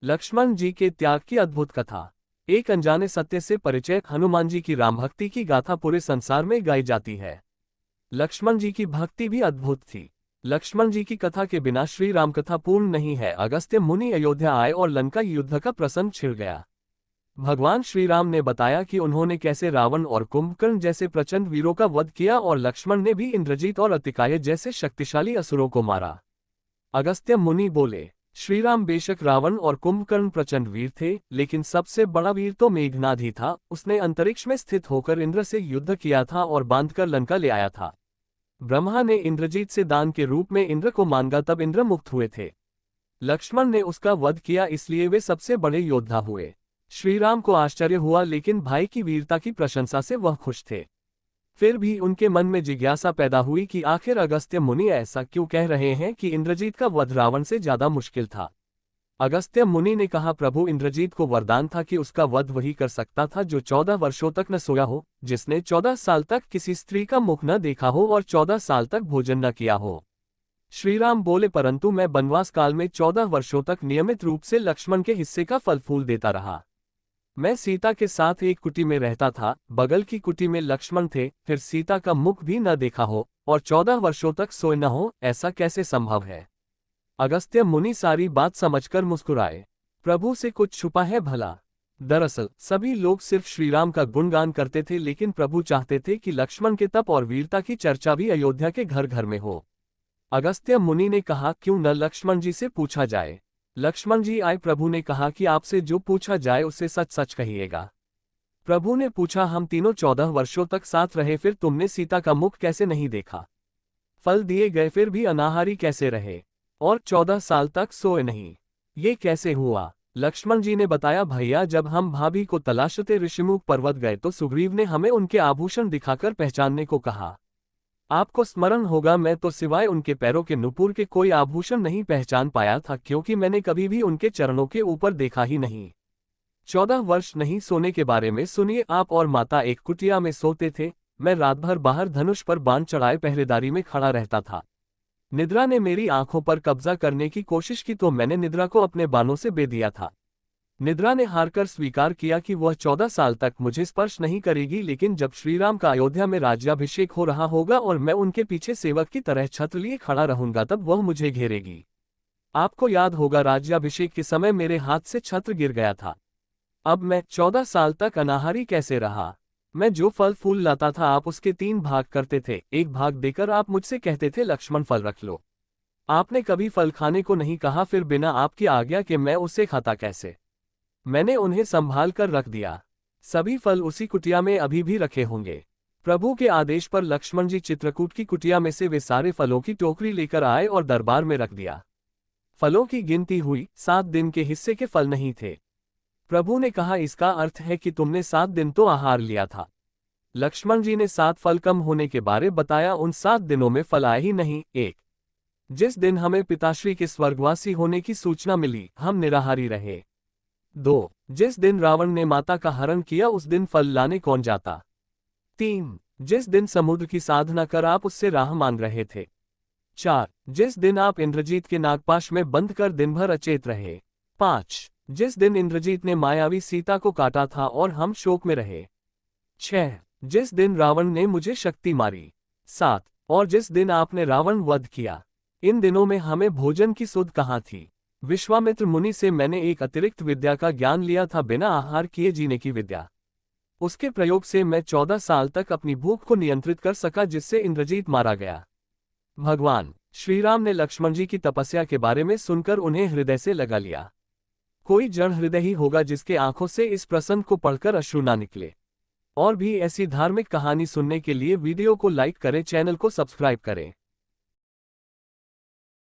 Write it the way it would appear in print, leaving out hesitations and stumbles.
लक्ष्मण जी के त्याग की अद्भुत कथा। एक अनजाने सत्य से परिचय। हनुमान जी की राम भक्ति की गाथा पूरे संसार में गाई जाती है। लक्ष्मण जी की भक्ति भी अद्भुत थी। लक्ष्मण जी की कथा के बिना श्री राम कथा पूर्ण नहीं है। अगस्त्य मुनि अयोध्या आए और लंका युद्ध का प्रसंग छिड़ गया। भगवान श्री राम ने बताया कि उन्होंने कैसे रावण और कुंभकर्ण जैसे प्रचंड वीरों का वध किया और लक्ष्मण ने भी इंद्रजीत और अतिकाय जैसे शक्तिशाली असुरों को मारा। अगस्त्य मुनि बोले, श्रीराम बेशक रावण और कुंभकर्ण प्रचंड वीर थे, लेकिन सबसे बड़ा वीर तो मेघनाद ही था। उसने अंतरिक्ष में स्थित होकर इंद्र से युद्ध किया था और बांधकर लंका ले आया था। ब्रह्मा ने इंद्रजीत से दान के रूप में इंद्र को मांगा, तब इंद्र मुक्त हुए थे। लक्ष्मण ने उसका वध किया, इसलिए वे सबसे बड़े योद्धा हुए। श्रीराम को आश्चर्य हुआ, लेकिन भाई की वीरता की प्रशंसा से वह खुश थे। फिर भी उनके मन में जिज्ञासा पैदा हुई कि आखिर अगस्त्य मुनि ऐसा क्यों कह रहे हैं कि इंद्रजीत का वध रावण से ज्यादा मुश्किल था। अगस्त्य मुनि ने कहा, प्रभु, इंद्रजीत को वरदान था कि उसका वध वही कर सकता था जो 14 वर्षों तक न सोया हो, जिसने 14 साल तक किसी स्त्री का मुख न देखा हो और 14 साल तक भोजन न किया हो। श्रीराम बोले, परंतु मैं वनवास काल में 14 वर्षों तक नियमित रूप से लक्ष्मण के हिस्से का फल फूल देता रहा। मैं सीता के साथ एक कुटी में रहता था, बगल की कुटी में लक्ष्मण थे, फिर सीता का मुख भी न देखा हो और 14 वर्षों तक सोए न हो, ऐसा कैसे संभव है। अगस्त्य मुनि सारी बात समझकर मुस्कुराए। प्रभु से कुछ छुपा है भला। दरअसल सभी लोग सिर्फ श्रीराम का गुणगान करते थे, लेकिन प्रभु चाहते थे कि लक्ष्मण के तप और वीरता की चर्चा भी अयोध्या के घर घर में हो। अगस्त्य मुनि ने कहा, क्यों न लक्ष्मण जी से पूछा जाए। लक्ष्मण जी आए। प्रभु ने कहा कि आपसे जो पूछा जाए उसे सच सच कहिएगा। प्रभु ने पूछा, हम तीनों 14 वर्षों तक साथ रहे, फिर तुमने सीता का मुख कैसे नहीं देखा। फल दिए गए फिर भी अनाहारी कैसे रहे, और 14 साल तक सोए नहीं, ये कैसे हुआ। लक्ष्मण जी ने बताया, भैया, जब हम भाभी को तलाशते ऋषिमुख पर्वत गए तो सुग्रीव ने हमें उनके आभूषण दिखाकर पहचानने को कहा। आपको स्मरण होगा, मैं तो सिवाय उनके पैरों के नुपुर के कोई आभूषण नहीं पहचान पाया था, क्योंकि मैंने कभी भी उनके चरणों के ऊपर देखा ही नहीं। 14 वर्ष नहीं सोने के बारे में सुनिए, आप और माता एक कुटिया में सोते थे। मैं रात भर बाहर धनुष पर बाण चढ़ाए पहरेदारी में खड़ा रहता था। निद्रा ने मेरी आंखों पर कब्जा करने की कोशिश की तो मैंने निद्रा को अपने बाणों से बे दिया था। निद्रा ने हारकर स्वीकार किया कि वह 14 साल तक मुझे स्पर्श नहीं करेगी, लेकिन जब श्रीराम का अयोध्या में राज्याभिषेक हो रहा होगा और मैं उनके पीछे सेवक की तरह छत्र लिए खड़ा रहूंगा, तब वह मुझे घेरेगी। आपको याद होगा, राज्याभिषेक के समय मेरे हाथ से छत्र गिर गया था। अब मैं 14 साल तक अनाहारी कैसे रहा। मैं जो फल फूल लाता था आप उसके 3 भाग करते थे। एक भाग देकर आप मुझसे कहते थे, लक्ष्मण फल रख लो। आपने कभी फल खाने को नहीं कहा, फिर बिना आपकी आज्ञा के मैं उसे खाता कैसे। मैंने उन्हें संभाल कर रख दिया। सभी फल उसी कुटिया में अभी भी रखे होंगे। प्रभु के आदेश पर लक्ष्मण जी चित्रकूट की कुटिया में से वे सारे फलों की टोकरी लेकर आए और दरबार में रख दिया। फलों की गिनती हुई, 7 दिन के हिस्से के फल नहीं थे। प्रभु ने कहा, इसका अर्थ है कि तुमने 7 दिन तो आहार लिया था। लक्ष्मण जी ने 7 फल कम होने के बारे बताया। उन 7 दिनों में फल आए ही नहीं। 1, जिस दिन हमें पिताश्री के स्वर्गवासी होने की सूचना मिली, हम निराहारी रहे। 2, जिस दिन रावण ने माता का हरण किया उस दिन फल लाने कौन जाता। 3, जिस दिन समुद्र की साधना कर आप उससे राह मांग रहे थे। 4, जिस दिन आप इंद्रजीत के नागपाश में बंद कर दिन भर अचेत रहे। 5, जिस दिन इंद्रजीत ने मायावी सीता को काटा था और हम शोक में रहे। 6, जिस दिन रावण ने मुझे शक्ति मारी। 7, और जिस दिन आपने रावण वध किया। इन दिनों में हमें भोजन की सुध कहाँ थी। विश्वामित्र मुनि से मैंने एक अतिरिक्त विद्या का ज्ञान लिया था, बिना आहार किए जीने की विद्या। उसके प्रयोग से मैं 14 साल तक अपनी भूख को नियंत्रित कर सका, जिससे इंद्रजीत मारा गया। भगवान श्रीराम ने लक्ष्मण जी की तपस्या के बारे में सुनकर उन्हें हृदय से लगा लिया। कोई जड़ हृदय ही होगा जिसके आंखों से इस प्रसंग को पढ़कर अश्रु ना निकले। और भी ऐसी धार्मिक कहानी सुनने के लिए वीडियो को लाइक करें, चैनल को सब्सक्राइब करें।